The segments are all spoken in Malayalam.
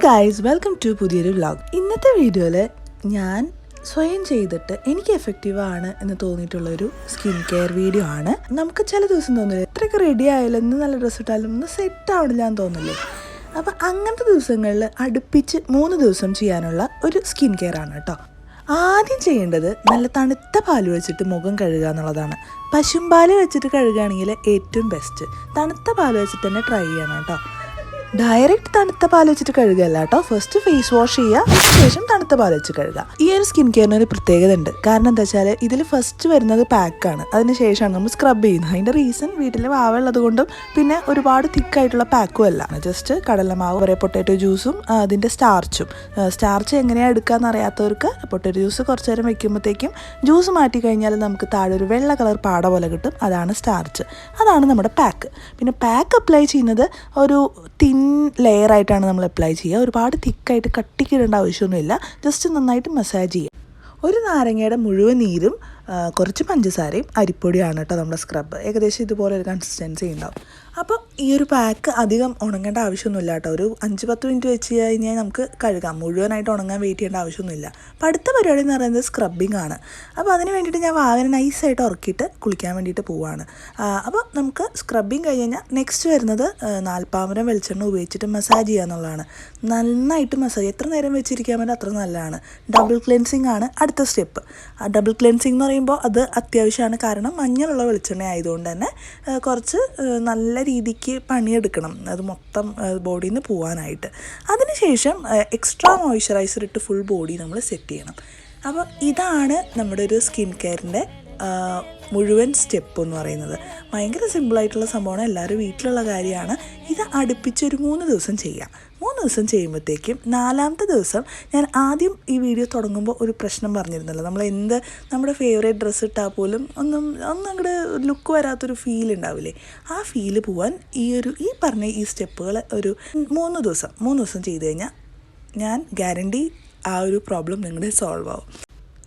ഗൈസ്, വെൽക്കം ടു പുതിയൊരു വ്ളോഗ്. ഇന്നത്തെ വീഡിയോയിൽ ഞാൻ സ്വയം ചെയ്തിട്ട് എനിക്ക് എഫക്റ്റീവാണ് എന്ന് തോന്നിയിട്ടുള്ളൊരു സ്കിൻ കെയർ വീഡിയോ ആണ്. നമുക്ക് ചില ദിവസം തോന്നില്ല എത്രയൊക്കെ റെഡി ആയാലും ഇന്ന് നല്ല ഡ്രസ്സ് ഇട്ടാലും ഒന്ന് സെറ്റ് ആവണില്ല എന്ന് തോന്നില്ലേ. അപ്പം അങ്ങനത്തെ ദിവസങ്ങളിൽ അടുപ്പിച്ച് 3 ദിവസം ചെയ്യാനുള്ള ഒരു സ്കിൻ കെയർ ആണ് കേട്ടോ. ആദ്യം ചെയ്യേണ്ടത് നല്ല തണുത്ത പാൽ വെച്ചിട്ട് മുഖം കഴുകുക എന്നുള്ളതാണ്. പശുമ്പാൽ വെച്ചിട്ട് കഴുകുകയാണെങ്കിൽ ഏറ്റവും ബെസ്റ്റ്. തണുത്ത പാൽ വെച്ചിട്ട് തന്നെ ട്രൈ ചെയ്യണം കേട്ടോ. ഡയറക്റ്റ് തണുത്ത പാൽ വെച്ചിട്ട് കഴുകുകയല്ല കേട്ടോ. ഫസ്റ്റ് ഫേസ് വാഷ് ചെയ്യുക, ശേഷം തണുത്ത പാൽ വെച്ച് കഴുകുക. ഈ ഒരു സ്കിൻ കെയറിന് ഒരു പ്രത്യേകത ഉണ്ട്. കാരണം എന്താ വെച്ചാൽ ഇതിൽ ഫസ്റ്റ് വരുന്നത് പാക്കാണ്, അതിന് ശേഷമാണ് നമ്മൾ സ്ക്രബ് ചെയ്യുന്നത്. അതിൻ്റെ റീസൺ വീട്ടിൽ വാവുള്ളത് കൊണ്ടും പിന്നെ ഒരുപാട് തിക്കായിട്ടുള്ള പാക്കും അല്ല. ജസ്റ്റ് കടലമാവ്, കുറേ പൊട്ടാറ്റോ ജ്യൂസും അതിൻ്റെ സ്റ്റാർച്ചും. സ്റ്റാർച്ച് എങ്ങനെയാണ് എടുക്കാമെന്ന് അറിയാത്തവർക്ക് പൊട്ടാറ്റോ ജ്യൂസ് കുറച്ച് നേരം വെക്കുമ്പോഴത്തേക്കും ജ്യൂസ് മാറ്റി കഴിഞ്ഞാൽ നമുക്ക് താഴെ ഒരു വെള്ള കളർ പാട പോലെ കിട്ടും. അതാണ് സ്റ്റാർച്ച്, അതാണ് നമ്മുടെ പാക്ക്. പിന്നെ പാക്ക് അപ്ലൈ ചെയ്യുന്നത് ഒരു തിൻ ലെയറായിട്ടാണ് നമ്മൾ അപ്ലൈ ചെയ്യുക. ഒരുപാട് തിക്കായിട്ട് കട്ടിക്കിടേണ്ട ആവശ്യമൊന്നുമില്ല. ജസ്റ്റ് നന്നായിട്ട് മസാജ് ചെയ്യുക. ഒരു നാരങ്ങയുടെ മുഴുവൻ നീരും കുറച്ച് പഞ്ചസാരയും അരിപ്പൊടിയാണ് കേട്ടോ നമ്മുടെ സ്ക്രബ്. ഏകദേശം ഇതുപോലെ ഒരു കൺസിസ്റ്റൻസി ഉണ്ടാവും. അപ്പോൾ ഈ ഒരു പാക്ക് അധികം ഉണങ്ങേണ്ട ആവശ്യമൊന്നുമില്ല കേട്ടോ. ഒരു 5-10 മിനിറ്റ് വെച്ച് കഴിഞ്ഞാൽ നമുക്ക് കഴുകാം. മുഴുവനായിട്ട് ഉണങ്ങാൻ വെയിറ്റ് ചെയ്യേണ്ട ആവശ്യമൊന്നുമില്ല. അപ്പോൾ അടുത്ത പരിപാടി എന്ന് പറയുന്നത് സ്ക്രബിങ് ആണ്. അപ്പോൾ അതിന് വേണ്ടിയിട്ട് ഞാൻ വാവിനെ നൈസായിട്ട് ഉറക്കിയിട്ട് കുളിക്കാൻ വേണ്ടിയിട്ട് പോവുകയാണ്. അപ്പോൾ നമുക്ക് സ്ക്രബിങ് കഴിഞ്ഞ് കഴിഞ്ഞാൽ നെക്സ്റ്റ് വരുന്നത് നാൽപ്പാമരം വെളിച്ചെണ്ണ ഉപയോഗിച്ചിട്ട് മസാജ് ചെയ്യുക എന്നുള്ളതാണ്. നന്നായിട്ട് മസാജ്, എത്ര നേരം വെച്ചിരിക്കാൻ പറ്റും അത്ര നല്ലതാണ്. ഡബിൾ ക്ലെൻസിങ് ആണ് അടുത്ത സ്റ്റെപ്പ്. ഡബിൾ ക്ലെൻസിങ് എന്ന് പറയുമ്പോൾ അത് അത്യാവശ്യമാണ്. കാരണം മഞ്ഞളുള്ള വെളിച്ചെണ്ണ ആയതുകൊണ്ട് തന്നെ കുറച്ച് നല്ല രീതിക്ക് പണിയെടുക്കണം അത് മൊത്തം ബോഡിയിൽ നിന്ന് പോകാനായിട്ട്. അതിനുശേഷം എക്സ്ട്രാ മോയ്സ്ചറൈസർ ഇട്ട് ഫുൾ ബോഡി നമ്മൾ സെറ്റ് ചെയ്യണം. അപ്പോൾ ഇതാണ് നമ്മുടെ ഒരു സ്കിൻ കെയറിൻ്റെ മുഴുവൻ സ്റ്റെപ്പ് എന്ന് പറയുന്നത്. ഭയങ്കര സിമ്പിളായിട്ടുള്ള സംഭവമാണ്, എല്ലാവരും വീട്ടിലുള്ള കാര്യമാണ്. ഇത് അടുപ്പിച്ചൊരു 3 ദിവസം ചെയ്യാം. 3 ദിവസം ചെയ്യുമ്പോഴത്തേക്കും 4ാമത്തെ ദിവസം ഞാൻ ആദ്യം ഈ വീഡിയോ തുടങ്ങുമ്പോൾ ഒരു പ്രശ്നം പറഞ്ഞിരുന്നല്ലോ, നമ്മുടെ ഫേവറേറ്റ് ഡ്രസ്സ് ഇട്ടാൽ പോലും ഒന്നും അങ്ങോട്ട് ലുക്ക് വരാത്തൊരു ഫീൽ ഉണ്ടാവില്ലേ. ആ ഫീല് പോവാൻ ഈ പറഞ്ഞ ഈ സ്റ്റെപ്പുകൾ ഒരു 3 ദിവസം ചെയ്ത് കഴിഞ്ഞാൽ ഞാൻ ഗ്യാരണ്ടി ആ ഒരു പ്രോബ്ലം നിങ്ങളുടെ സോൾവ് ആവും.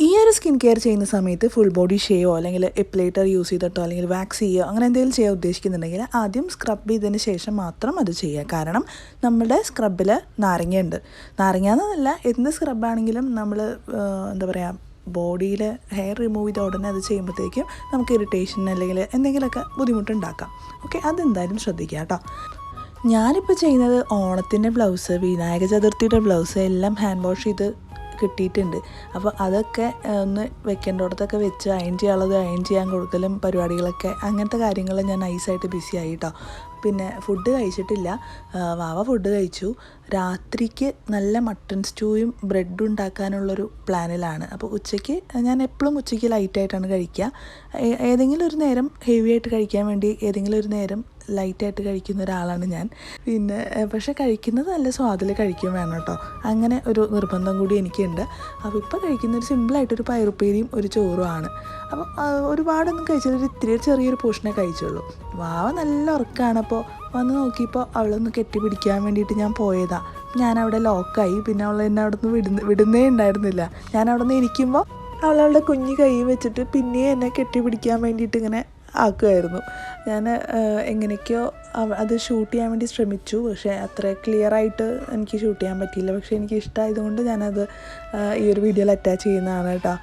ഈ ഒരു സ്കിൻ കെയർ ചെയ്യുന്ന സമയത്ത് ഫുൾ ബോഡി ഷേവോ അല്ലെങ്കിൽ എപ്പിലേറ്റർ യൂസ് ചെയ്തിട്ടോ അല്ലെങ്കിൽ വാക്സ് ചെയ്യുകയോ അങ്ങനെ എന്തെങ്കിലും ചെയ്യാൻ ഉദ്ദേശിക്കുന്നുണ്ടെങ്കിൽ ആദ്യം സ്ക്രബ് ചെയ്തതിന് ശേഷം മാത്രം അത് ചെയ്യുക. കാരണം നമ്മുടെ സ്ക്രബിൽ നാരങ്ങയുണ്ട്. നാരങ്ങ എന്നല്ല, എന്ത് സ്ക്രബാണെങ്കിലും നമ്മൾ എന്താ പറയുക, ബോഡിയിൽ ഹെയർ റിമൂവ് ചെയ്ത ഉടനെ അത് ചെയ്യുമ്പോഴത്തേക്കും നമുക്ക് ഇറിറ്റേഷൻ അല്ലെങ്കിൽ എന്തെങ്കിലുമൊക്കെ ബുദ്ധിമുട്ടുണ്ടാക്കാം. ഓക്കെ, അതെന്തായാലും ശ്രദ്ധിക്കുക കേട്ടോ. ഞാനിപ്പോൾ ചെയ്യുന്നത് ഓണത്തിൻ്റെ ബ്ലൗസ്, വിനായക ചതുർത്ഥിയുടെ ബ്ലൗസ് എല്ലാം ഹാൻഡ് വാഷ് ചെയ്ത് കിട്ടിയിട്ടുണ്ട്. അപ്പോൾ അതൊക്കെ ഒന്ന് വെക്കേണ്ടടത്തൊക്കെ വെച്ച് അയൺ ചെയ്യാൻ കൊടുക്കലും പരിപാടികളൊക്കെ, അങ്ങനത്തെ കാര്യങ്ങൾ ഞാൻ നൈസായിട്ട് ബിസി ആയി കേട്ടോ. പിന്നെ ഫുഡ് കഴിച്ചിട്ടില്ല. വാവ ഫുഡ് കഴിച്ചു. രാത്രിക്ക് നല്ല മട്ടൺ സ്റ്റൂയും ബ്രെഡും ഉണ്ടാക്കാനുള്ളൊരു പ്ലാനിലാണ്. അപ്പോൾ ഉച്ചയ്ക്ക് ഞാൻ എപ്പോഴും ഉച്ചയ്ക്ക് ലൈറ്റായിട്ടാണ് കഴിക്കുക. ഏതെങ്കിലും ഒരു നേരം ഹെവി ആയിട്ട് കഴിക്കാൻ വേണ്ടി ഏതെങ്കിലും ഒരു നേരം ലൈറ്റായിട്ട് കഴിക്കുന്ന ഒരാളാണ് ഞാൻ. പിന്നെ പക്ഷേ കഴിക്കുന്നത് നല്ല സ്വാദിൽ കഴിക്കുകയും വേണം കേട്ടോ. അങ്ങനെ ഒരു നിർബന്ധം കൂടി എനിക്കുണ്ട്. അപ്പോൾ ഇപ്പോൾ കഴിക്കുന്ന ഒരു സിമ്പിളായിട്ടൊരു പയറുപ്പേരിയും ഒരു ചോറുമാണ്. അപ്പം ഒരുപാടൊന്നും കഴിച്ചില്ല, ഇത്തിരി ചെറിയൊരു പോർഷനേ കഴിച്ചുള്ളൂ. വാവ നല്ല ഉറക്കമാണ്. അപ്പോൾ വന്ന് നോക്കിയപ്പോൾ അവളൊന്ന് കെട്ടിപ്പിടിക്കാൻ വേണ്ടിയിട്ട് ഞാൻ പോയതാണ്. ഞാനവിടെ ലോക്കായി. പിന്നെ അവൾ എന്നെ അവിടെ നിന്ന് വിടുന്നേ ഉണ്ടായിരുന്നില്ല. ഞാൻ അവിടെ നിന്ന് ഇരിക്കുമ്പോൾ അവളവളുടെ കുഞ്ഞു കൈ വെച്ചിട്ട് പിന്നെയും എന്നെ കെട്ടിപ്പിടിക്കാൻ വേണ്ടിയിട്ട് ഇങ്ങനെ ആക്കുമായിരുന്നു. ഞാൻ എങ്ങനെയൊക്കെയോ അത് ഷൂട്ട് ചെയ്യാൻ വേണ്ടി ശ്രമിച്ചു. പക്ഷേ അത്ര ക്ലിയറായിട്ട് എനിക്ക് ഷൂട്ട് ചെയ്യാൻ പറ്റിയില്ല. പക്ഷേ എനിക്ക് ഇഷ്ടമായതുകൊണ്ട് ഞാനത് ഈ ഒരു വീഡിയോയിൽ അറ്റാച്ച് ചെയ്യുന്നതാണ് കേട്ടോ.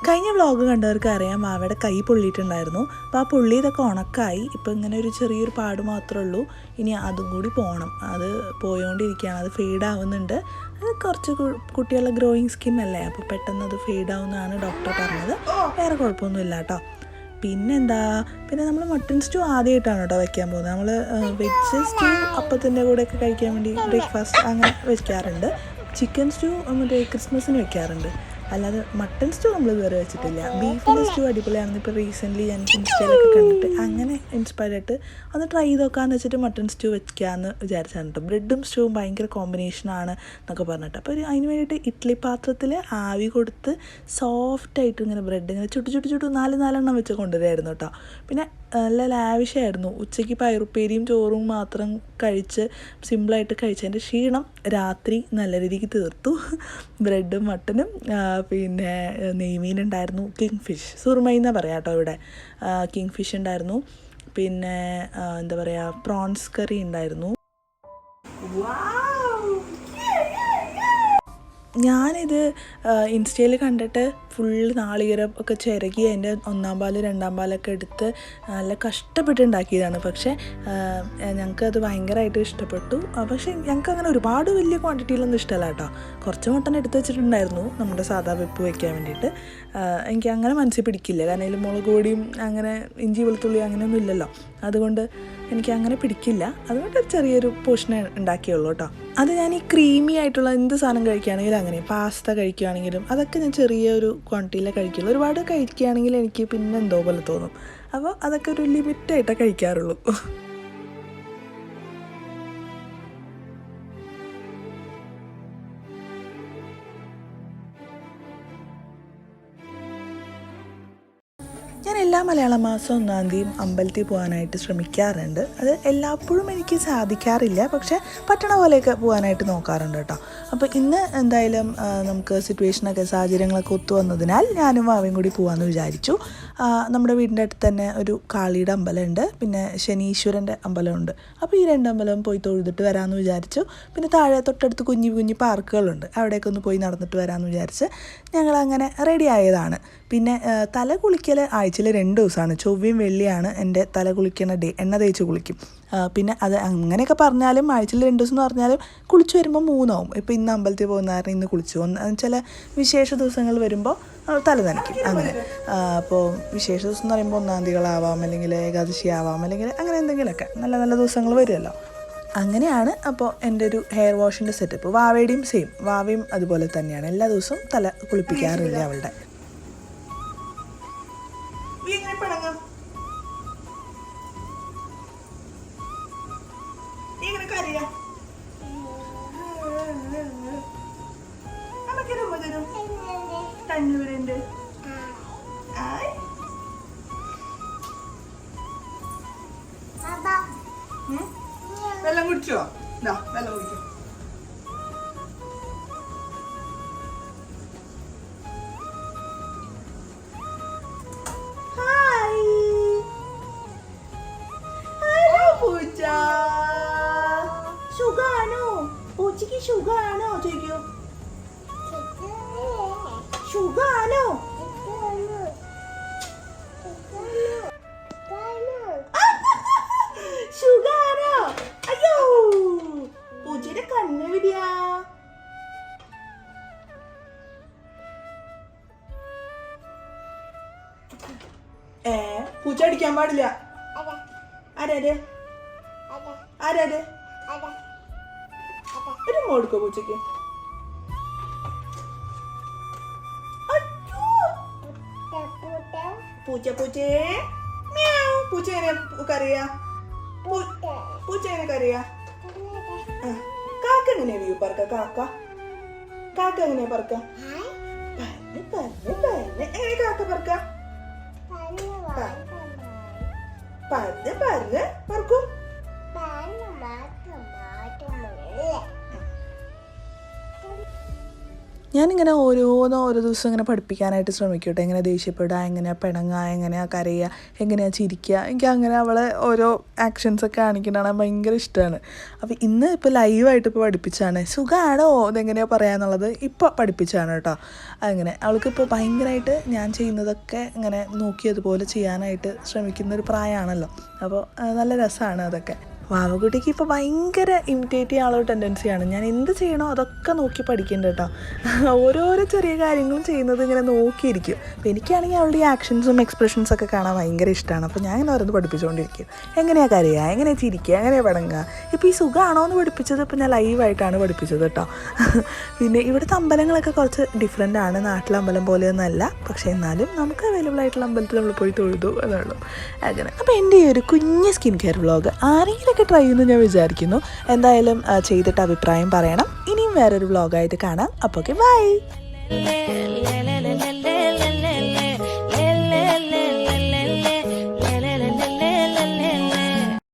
കഴിഞ്ഞ വ്ളോഗ് കണ്ടവർക്ക് അറിയാം, അവയുടെ കൈ പൊള്ളിയിട്ടുണ്ടായിരുന്നു. അപ്പോൾ ആ പൊള്ളിയതൊക്കെ ഉണക്കായി. ഇപ്പോൾ ഇങ്ങനെ ഒരു ചെറിയൊരു പാട് മാത്രമേ ഉള്ളൂ. ഇനി അതും കൂടി പോകണം. അത് പോയോണ്ടിരിക്കുകയാണ്. അത് ഫെയ്ഡ് ആവുന്നുണ്ട്. അത് കുറച്ച് കുട്ടികളുടെ ഗ്രോയിങ് സ്കിൻ അല്ലേ, അപ്പോൾ പെട്ടെന്ന് അത് ഫെയ്ഡ് ആവുന്നതാണ് ഡോക്ടർ പറഞ്ഞത്. വേറെ കുഴപ്പമൊന്നുമില്ല കേട്ടോ. പിന്നെ നമ്മൾ മട്ടൺ സ്റ്റൂ ആദ്യമായിട്ടാണ് കേട്ടോ വയ്ക്കാൻ പോകുന്നത്. നമ്മൾ വെജ് സ്റ്റൂ അപ്പത്തിൻ്റെ കൂടെയൊക്കെ കഴിക്കാൻ വേണ്ടി ബ്രേക്ക്ഫാസ്റ്റ് അങ്ങനെ വയ്ക്കാറുണ്ട്. ചിക്കൻ സ്റ്റൂ മറ്റേ ക്രിസ്മസിന് വയ്ക്കാറുണ്ട്. അല്ലാതെ മട്ടൺ സ്റ്റൂ നമ്മൾ ഇതുവരെ വെച്ചിട്ടില്ല. ബീഫിൻ്റെ സ്റ്റൂ അടിപൊളിയാണെന്ന് ഇപ്പോൾ റീസെൻ്റ്ലി ഞാൻ ഇൻസ്റ്റയിലൊക്കെ കണ്ടിട്ട് അങ്ങനെ ഇൻസ്പയർ ആയിട്ട് ഒന്ന് ട്രൈ ചെയ്ത് നോക്കാമെന്ന് വെച്ചിട്ട് മട്ടൺ സ്റ്റൂ വെക്കാമെന്ന് വിചാരിച്ചാണ് കേട്ടോ. ബ്രെഡും സ്റ്റൂവും ഭയങ്കര കോമ്പിനേഷനാണ് എന്നൊക്കെ പറഞ്ഞിട്ട്. അപ്പോൾ അതിന് വേണ്ടിയിട്ട് ഇഡ്ഡലി പാത്രത്തിൽ ആവി കൊടുത്ത് സോഫ്റ്റായിട്ട് ഇങ്ങനെ ബ്രെഡ് ഇങ്ങനെ ചുട്ടു 4 വെച്ച് കൊണ്ടുവരുമായിരുന്നു കേട്ടോ. പിന്നെ നല്ല ലാവിഷായിരുന്നു. ഉച്ചയ്ക്ക് പയറുപ്പേരിയും ചോറും മാത്രം കഴിച്ച് സിമ്പിളായിട്ട് കഴിച്ചതിൻ്റെ ക്ഷീണം രാത്രി നല്ല രീതിക്ക് തീർത്തു. ബ്രെഡും മട്ടനും പിന്നെ നെയ്മീനുണ്ടായിരുന്നു, കിങ് ഫിഷ് സുറുമൈ എന്നാണ് പറയാം കേട്ടോ ഇവിടെ. കിങ് ഫിഷ് ഉണ്ടായിരുന്നു, പിന്നെ എന്താ പറയുക പ്രോൺസ് കറി ഉണ്ടായിരുന്നു. ഞാനിത് ഇൻസ്റ്റയിൽ കണ്ടിട്ട് ഫുള്ള് നാളികേരം ഒക്കെ ചിരകി അതിൻ്റെ 1-ാം പാല് 2-ാം പാലൊക്കെ എടുത്ത് നല്ല കഷ്ടപ്പെട്ടുണ്ടാക്കിയതാണ്. പക്ഷേ ഞങ്ങൾക്കത് ഭയങ്കരമായിട്ട് ഇഷ്ടപ്പെട്ടു. പക്ഷേ ഞങ്ങൾക്ക് അങ്ങനെ ഒരുപാട് വലിയ ക്വാണ്ടിറ്റിയിലൊന്നും ഇഷ്ടമല്ല കേട്ടോ. കുറച്ച് മട്ടൻ എടുത്ത് വെച്ചിട്ടുണ്ടായിരുന്നു നമ്മുടെ സാധാ വെപ്പ് വയ്ക്കാൻ വേണ്ടിയിട്ട്. എനിക്ക് അങ്ങനെ മനസ്സിൽ പിടിക്കില്ല, കാരണം അതിൽ മുളക് പൊടിയും അങ്ങനെ ഇഞ്ചി വെളുത്തുള്ളി അങ്ങനെയൊന്നും ഇല്ലല്ലോ, അതുകൊണ്ട് എനിക്ക് അങ്ങനെ പിടിക്കില്ല. അതുകൊണ്ട് ചെറിയൊരു പോർഷൻ ഉണ്ടാക്കിയുള്ളൂ കേട്ടോ. അത് ഞാൻ ഈ ക്രീമി ആയിട്ടുള്ള എന്ത് സാധനം കഴിക്കുകയാണെങ്കിലും അങ്ങനെ പാസ്ത കഴിക്കുകയാണെങ്കിലും അതൊക്കെ ഞാൻ ചെറിയൊരു ക്വാണ്ടിറ്റിയിലേ കഴിക്കുള്ളൂ. ഒരുപാട് കഴിക്കുകയാണെങ്കിൽ എനിക്ക് പിന്നെ എന്തോ പോലെ തോന്നും. അപ്പോൾ അതൊക്കെ ഒരു ലിമിറ്റായിട്ടേ കഴിക്കാറുള്ളൂ. ഞാൻ എല്ലാ മലയാള മാസം 1-ാം തീയതി അമ്പലത്തിൽ പോകാനായിട്ട് ശ്രമിക്കാറുണ്ട്. അത് എല്ലായ്പ്പോഴും എനിക്ക് സാധിക്കാറില്ല, പക്ഷേ പറ്റണ പോലെയൊക്കെ പോകാനായിട്ട് നോക്കാറുണ്ട് കേട്ടോ. അപ്പോൾ ഇന്ന് എന്തായാലും നമുക്ക് സിറ്റുവേഷനൊക്കെ സാഹചര്യങ്ങളൊക്കെ ഒത്തു വന്നതിനാൽ ഞാനും വാവയും കൂടി പോകാമെന്ന് വിചാരിച്ചു. നമ്മുടെ വീടിൻ്റെ അടുത്ത് തന്നെ ഒരു കാളിയുടെ അമ്പലമുണ്ട്, പിന്നെ ശനീശ്വരൻ്റെ അമ്പലമുണ്ട്. അപ്പോൾ ഈ 2 അമ്പലവും പോയി തൊഴുതിട്ട് വരാമെന്ന് വിചാരിച്ചു. പിന്നെ താഴെ തൊട്ടടുത്ത് കുഞ്ഞു പാർക്കുകളുണ്ട്, അവിടേക്ക് ഒന്ന് പോയി നടന്നിട്ട് വരാമെന്ന് വിചാരിച്ച് ഞങ്ങളങ്ങനെ റെഡി ആയതാണ്. പിന്നെ തല കുളിക്കൽ ആഴ്ചയിൽ 2 ദിവസമാണ്, ചൊവ്വയും വെള്ളിയാണ് എൻ്റെ തല കുളിക്കുന്ന ഡേ. എണ്ണ തേച്ച് കുളിക്കും. പിന്നെ അത് അങ്ങനെയൊക്കെ പറഞ്ഞാലും ആഴ്ചയിൽ 2 ദിവസം എന്ന് പറഞ്ഞാലും കുളിച്ച് വരുമ്പോൾ 3 ആവും. ഇപ്പോൾ ഇന്ന് അമ്പലത്തിൽ പോകുന്ന കാരണം ഇന്ന് കുളിച്ചു. ചില വിശേഷ ദിവസങ്ങൾ വരുമ്പോൾ തല നനയ്ക്കും അങ്ങനെ. അപ്പോൾ വിശേഷ ദിവസം എന്ന് പറയുമ്പോൾ 1-ാം തീയതികളാവാം, അല്ലെങ്കിൽ ഏകാദശി ആവാം, അല്ലെങ്കിൽ അങ്ങനെ എന്തെങ്കിലുമൊക്കെ നല്ല നല്ല ദിവസങ്ങൾ വരുമല്ലോ. അങ്ങനെയാണ് അപ്പോൾ എൻ്റെ ഒരു ഹെയർ വാഷിൻ്റെ സെറ്റപ്പ്. വാവയുടെയും സെയിം, വാവയും അതുപോലെ തന്നെയാണ്. എല്ലാ ദിവസവും തല കുളിപ്പിക്കാറില്ല അവളുടെ. വെള്ളം കുടിച്ചോ? വെള്ളം കുടിക്കോ? പൂച്ച സുഖാണോ? പൂച്ചക്ക് സുഖാണോ ചോദിക്കോ? സുഖാണോ? സുഖാണോ? അയ്യോ പൂച്ചയുടെ കണ്ണ് വിടിയാ. പൂച്ച അടിക്കാൻ പാടില്ല. ആരാര് ആരാര് ഒരു മോടുക്കോ പൂച്ചക്ക്? പൂച്ച പൂച്ചേ പൂച്ച എങ്ങനെ കറിയാ? പൂച്ച എങ്ങനെ കറിയാ? കാക്ക എങ്ങനെയാ വ്യൂ പറക്ക? കാക്ക എങ്ങനെയാ പറക്ക? എങ്ങനെ കാക്ക പറക്ക? പറക്കൂ. ഞാനിങ്ങനെ ഓരോ ദിവസം ഇങ്ങനെ പഠിപ്പിക്കാനായിട്ട് ശ്രമിക്കട്ടെ. എങ്ങനെ ദേഷ്യപ്പെടുക, എങ്ങനെയാണ് പിണങ്ങുക, എങ്ങനെയാണ് കരയുക, എങ്ങനെയാണ് ചിരിക്കുക. എനിക്ക് അങ്ങനെ അവളെ ഓരോ ആക്ഷൻസൊക്കെ കാണിക്കുന്നതാണ് ഭയങ്കര ഇഷ്ടമാണ്. അപ്പോൾ ഇന്ന് ഇപ്പോൾ ലൈവായിട്ട് ഇപ്പോൾ പഠിപ്പിച്ചാണ്. സുഖമാണോ ഇതെങ്ങനെയാണ് പറയാന്നുള്ളത് ഇപ്പോൾ പഠിപ്പിച്ചാണ് കേട്ടോ. അങ്ങനെ അവൾക്കിപ്പോൾ ഭയങ്കരമായിട്ട് ഞാൻ ചെയ്യുന്നതൊക്കെ ഇങ്ങനെ നോക്കിയതുപോലെ ചെയ്യാനായിട്ട് ശ്രമിക്കുന്നൊരു പ്രായമാണല്ലോ. അപ്പോൾ നല്ല രസമാണ് അതൊക്കെ. വാവക്കുട്ടിക്ക് ഇപ്പോൾ ഭയങ്കര ഇമിറ്റേറ്റ് ചെയ്യാനുള്ള ടെൻഡൻസിയാണ്. ഞാൻ എന്ത് ചെയ്യണോ അതൊക്കെ നോക്കി പഠിക്കുന്നുണ്ട് കേട്ടോ. ഓരോരോ ചെറിയ കാര്യങ്ങളും ചെയ്യുന്നത് ഇങ്ങനെ നോക്കിയിരിക്കും. അപ്പോൾ എനിക്കാണെങ്കിൽ അവളുടെ ഈ ആക്ഷൻസും എക്സ്പ്രഷൻസൊക്കെ കാണാൻ ഭയങ്കര ഇഷ്ടമാണ്. അപ്പോൾ ഞാൻ ഇങ്ങനെ ഓരോന്ന് പഠിപ്പിച്ചുകൊണ്ടിരിക്കും. എങ്ങനെയാണ് കരയുക, എങ്ങനെയാണ് ചിരിക്കുക, എങ്ങനെയാണ് പടങ്ങുക. ഇപ്പോൾ ഈ സുഖമാണോ എന്ന് പഠിപ്പിച്ചത് ഇപ്പോൾ ഞാൻ ലൈവായിട്ടാണ് പഠിപ്പിച്ചത് കേട്ടോ. പിന്നെ ഇവിടുത്തെ അമ്പലങ്ങളൊക്കെ കുറച്ച് ഡിഫറെൻ്റ് ആണ്, നാട്ടിലെ അമ്പലം പോലെയൊന്നുമല്ല. പക്ഷേ എന്നാലും നമുക്ക് അവൈലബിൾ ആയിട്ടുള്ള അമ്പലത്തിൽ നമ്മൾ പോയി തൊഴുതു എന്നുള്ളൂ അങ്ങനെ. അപ്പോൾ എൻ്റെ ഈ ഒരു കുഞ്ഞ് സ്കിൻ കെയർ വ്ളോഗ് ആരെങ്കിലും ട്രൈ ചെയ്യുന്നു ഞാൻ വിചാരിക്കുന്നു. എന്തായാലും ചെയ്തിട്ട് അഭിപ്രായം പറയണം. ഇനിയും വേറൊരു വ്ളോഗായിട്ട് കാണാം. അപ്പോൾ ഓക്കെ, ബൈ.